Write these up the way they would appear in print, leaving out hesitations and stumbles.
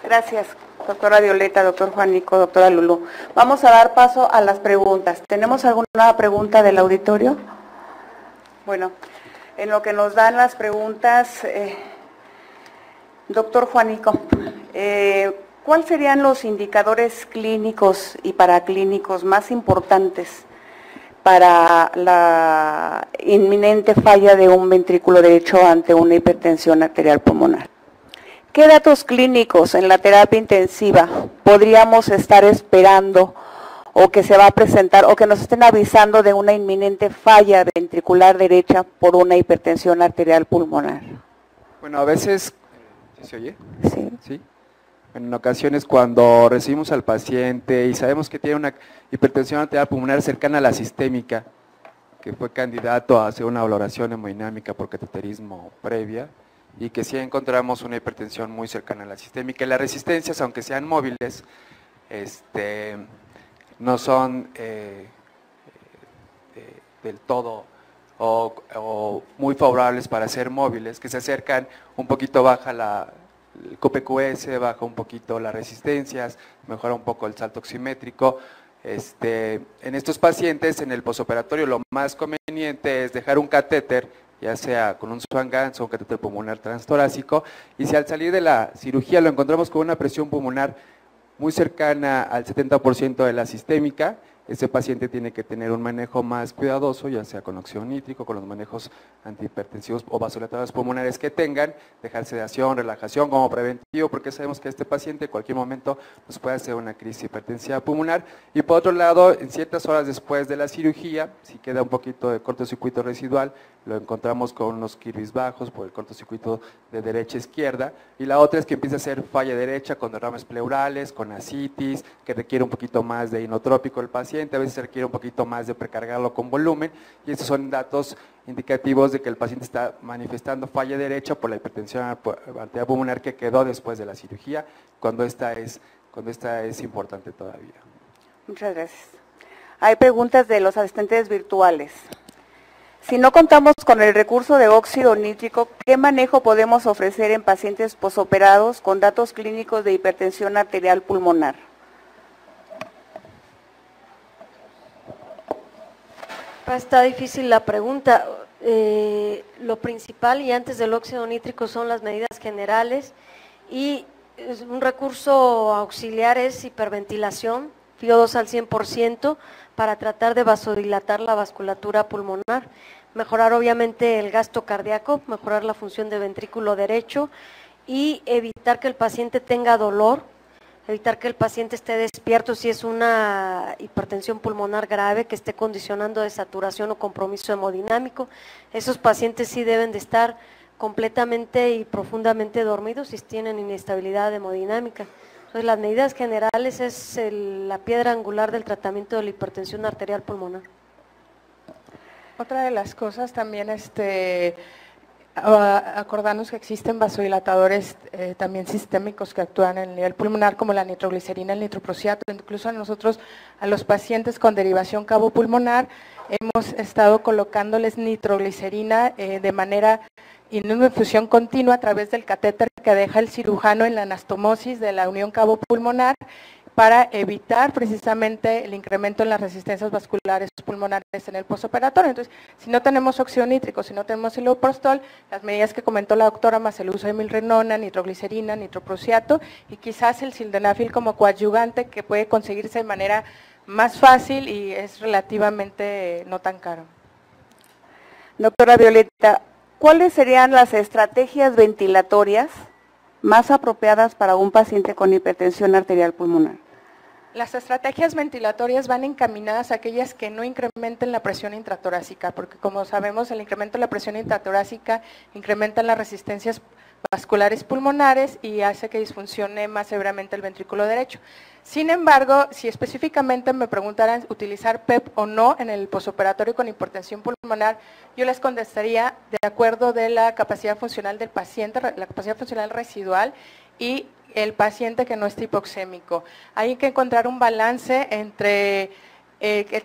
Gracias, doctora Violeta, doctor Juanico, doctora Lulú. Vamos a dar paso a las preguntas. ¿Tenemos alguna pregunta del auditorio? Bueno, en lo que nos dan las preguntas, doctor Juanico, ¿cuáles serían los indicadores clínicos y paraclínicos más importantes para la inminente falla de un ventrículo derecho ante una hipertensión arterial pulmonar? ¿Qué datos clínicos en la terapia intensiva podríamos estar esperando o que se va a presentar o que nos estén avisando de una inminente falla ventricular derecha por una hipertensión arterial pulmonar? Bueno, a veces, ¿sí se oye? Sí. ¿Sí? En ocasiones cuando recibimos al paciente y sabemos que tiene una hipertensión arterial pulmonar cercana a la sistémica, que fue candidato a hacer una valoración hemodinámica por cateterismo previa, y que sí encontramos una hipertensión muy cercana a la sistémica. Y las resistencias, aunque sean móviles, no son del todo o muy favorables para ser móviles, que se acercan un poquito, baja el QPQS, baja un poquito las resistencias, mejora un poco el salto oximétrico. En estos pacientes, en el posoperatorio, lo más conveniente es dejar un catéter, ya sea con un Swan-Ganz o un catéter pulmonar transtorácico, y si al salir de la cirugía lo encontramos con una presión pulmonar muy cercana al 70% de la sistémica, ese paciente tiene que tener un manejo más cuidadoso, ya sea con óxido nítrico, con los manejos antihipertensivos o vasodilatadores pulmonares que tengan, dejar sedación, relajación como preventivo, porque sabemos que este paciente en cualquier momento nos puede hacer una crisis hipertensiva pulmonar. Y por otro lado, en ciertas horas después de la cirugía, si queda un poquito de cortocircuito residual, lo encontramos con unos Kirvis bajos por el cortocircuito de derecha a izquierda, y la otra es que empieza a ser falla derecha con derrames pleurales, con ascitis, que requiere un poquito más de inotrópico el paciente, a veces se requiere un poquito más de precargarlo con volumen, y estos son datos indicativos de que el paciente está manifestando falla derecha por la hipertensión arterial pulmonar que quedó después de la cirugía, cuando esta es importante todavía. Muchas gracias. Hay preguntas de los asistentes virtuales. Si no contamos con el recurso de óxido nítrico, ¿qué manejo podemos ofrecer en pacientes posoperados con datos clínicos de hipertensión arterial pulmonar? Está difícil la pregunta. Lo principal y antes del óxido nítrico son las medidas generales, y un recurso auxiliar es hiperventilación, FiO2 al 100%, para tratar de vasodilatar la vasculatura pulmonar, mejorar obviamente el gasto cardíaco, mejorar la función de ventrículo derecho y evitar que el paciente tenga dolor, evitar que el paciente esté despierto si es una hipertensión pulmonar grave que esté condicionando de saturación o compromiso hemodinámico. Esos pacientes sí deben de estar completamente y profundamente dormidos si tienen inestabilidad hemodinámica. Entonces, las medidas generales es la piedra angular del tratamiento de la hipertensión arterial pulmonar. Otra de las cosas también, acordarnos que existen vasodilatadores también sistémicos que actúan en el nivel pulmonar, como la nitroglicerina, el nitroprusiato. Incluso nosotros, a los pacientes con derivación cabopulmonar, hemos estado colocándoles nitroglicerina de manera en una infusión continua a través del catéter que deja el cirujano en la anastomosis de la unión cabopulmonar, para evitar precisamente el incremento en las resistencias vasculares pulmonares en el postoperatorio. Entonces, si no tenemos óxido nítrico, si no tenemos iloprostol, las medidas que comentó la doctora, más el uso de milrenona, nitroglicerina, nitroprusiato, y quizás el sildenafil como coadyuvante, que puede conseguirse de manera más fácil y es relativamente no tan caro. Doctora Violeta, ¿cuáles serían las estrategias ventilatorias más apropiadas para un paciente con hipertensión arterial pulmonar? Las estrategias ventilatorias van encaminadas a aquellas que no incrementen la presión intratorácica, porque como sabemos el incremento de la presión intratorácica incrementa las resistencias vasculares pulmonares y hace que disfuncione más severamente el ventrículo derecho. Sin embargo, si específicamente me preguntaran utilizar PEP o no en el posoperatorio con hipertensión pulmonar, yo les contestaría de acuerdo de la capacidad funcional del paciente, la capacidad funcional residual y el paciente que no esté hipoxémico. Hay que encontrar un balance entre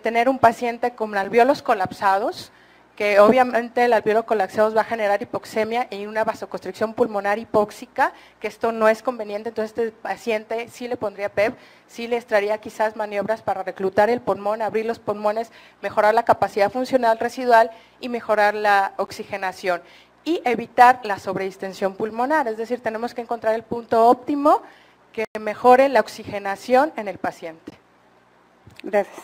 tener un paciente con alvéolos colapsados que obviamente el alvéolo colapsados va a generar hipoxemia y una vasoconstricción pulmonar hipóxica, que esto no es conveniente, entonces este paciente sí le pondría PEP, sí le extraería quizás maniobras para reclutar el pulmón, abrir los pulmones, mejorar la capacidad funcional residual y mejorar la oxigenación y evitar la sobredistensión pulmonar, es decir, tenemos que encontrar el punto óptimo que mejore la oxigenación en el paciente. Gracias.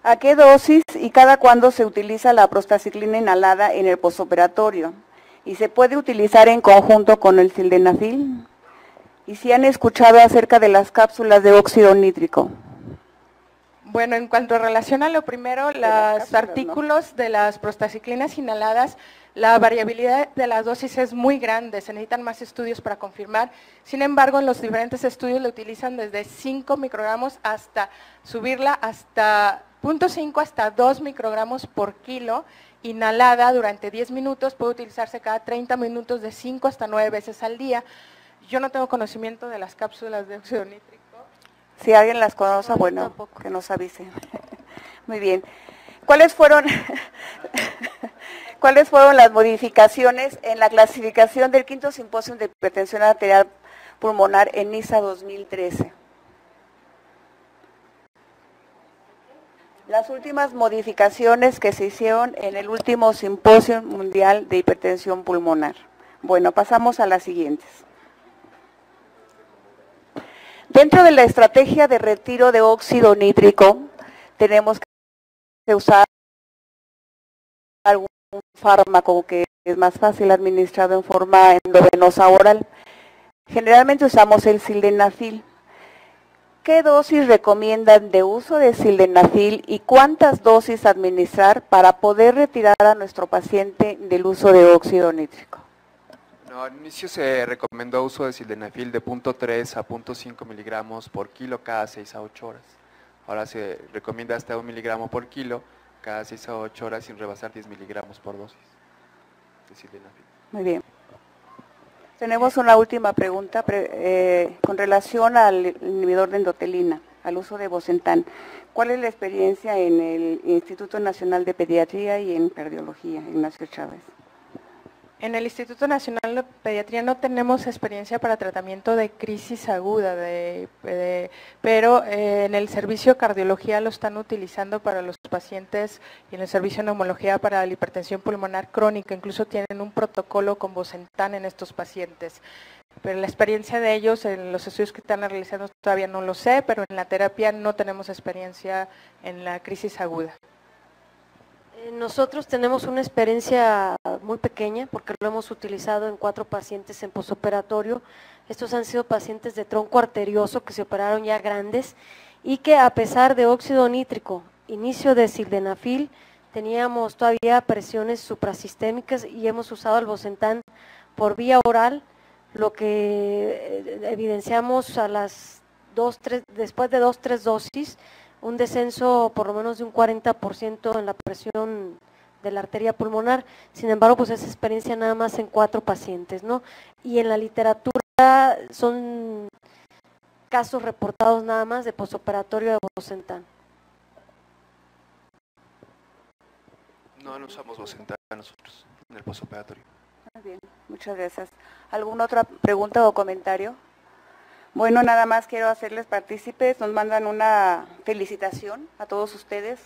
¿A qué dosis y cada cuándo se utiliza la prostaciclina inhalada en el posoperatorio? ¿Y se puede utilizar en conjunto con el sildenafil? ¿Y si han escuchado acerca de las cápsulas de óxido nítrico? Bueno, en cuanto a relación a lo primero, los artículos de las prostaciclinas inhaladas, la variabilidad de las dosis es muy grande, se necesitan más estudios para confirmar. Sin embargo, en los diferentes estudios lo utilizan desde 5 microgramos hasta subirla hasta 0.5 hasta 2 microgramos por kilo, inhalada durante 10 minutos, puede utilizarse cada 30 minutos de 5 hasta 9 veces al día. Yo no tengo conocimiento de las cápsulas de óxido nítrico. Si alguien las conoce, No, bueno, tampoco. que nos avise. Muy bien. ¿Cuáles fueron las modificaciones en la clasificación del quinto simposio de hipertensión arterial pulmonar en NISA 2013? Las últimas modificaciones que se hicieron en el último simposio mundial de hipertensión pulmonar. Bueno, pasamos a las siguientes. Dentro de la estrategia de retiro de óxido nítrico, tenemos que usar algún fármaco que es más fácil administrado en forma endovenosa oral. Generalmente usamos el sildenafil. ¿Qué dosis recomiendan de uso de sildenafil y cuántas dosis administrar para poder retirar a nuestro paciente del uso de óxido nítrico? No, al inicio se recomendó uso de sildenafil de 0.3 a 0.5 miligramos por kilo cada 6 a 8 horas. Ahora se recomienda hasta 1 miligramo por kilo cada 6 a 8 horas sin rebasar 10 miligramos por dosis de sildenafil. Muy bien. Tenemos una última pregunta con relación al inhibidor de endotelina, al uso de Bosentan. ¿Cuál es la experiencia en el Instituto Nacional de Pediatría y en Cardiología, Ignacio Chávez? En el Instituto Nacional de Pediatría no tenemos experiencia para tratamiento de crisis aguda, pero en el servicio de cardiología lo están utilizando para los pacientes y en el servicio de neumología para la hipertensión pulmonar crónica, incluso tienen un protocolo con Bosentan en estos pacientes. Pero la experiencia de ellos, en los estudios que están realizando todavía no lo sé, pero en la terapia no tenemos experiencia en la crisis aguda. Nosotros tenemos una experiencia muy pequeña porque lo hemos utilizado en 4 pacientes en posoperatorio. Estos han sido pacientes de tronco arterioso que se operaron ya grandes y que a pesar de óxido nítrico, inicio de sildenafil, teníamos todavía presiones suprasistémicas y hemos usado el Bosentan por vía oral, lo que evidenciamos a las después de 2-3 dosis, un descenso por lo menos de un 40% en la presión de la arteria pulmonar. Sin embargo, pues esa experiencia nada más en 4 pacientes, ¿no? Y en la literatura son casos reportados nada más de posoperatorio de Bosentan. No usamos Bosentan nosotros en el posoperatorio. Muy bien, muchas gracias. ¿Alguna otra pregunta o comentario? Bueno, nada más quiero hacerles partícipes, nos mandan una felicitación a todos ustedes,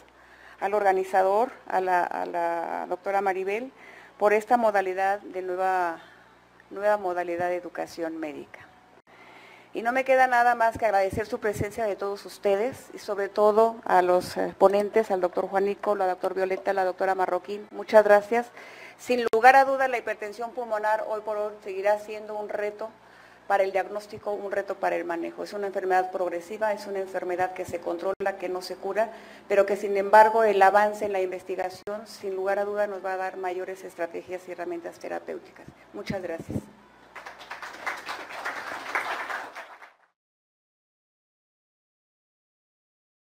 al organizador, a la doctora Maribel, por esta modalidad de nueva modalidad de educación médica. Y no me queda nada más que agradecer su presencia de todos ustedes y sobre todo a los ponentes, al doctor Juanico, la doctora Violeta, la doctora Marroquín, muchas gracias. Sin lugar a dudas la hipertensión pulmonar hoy por hoy seguirá siendo un reto para el diagnóstico, un reto para el manejo. Es una enfermedad progresiva, es una enfermedad que se controla, que no se cura, pero que sin embargo el avance en la investigación sin lugar a duda nos va a dar mayores estrategias y herramientas terapéuticas. Muchas gracias.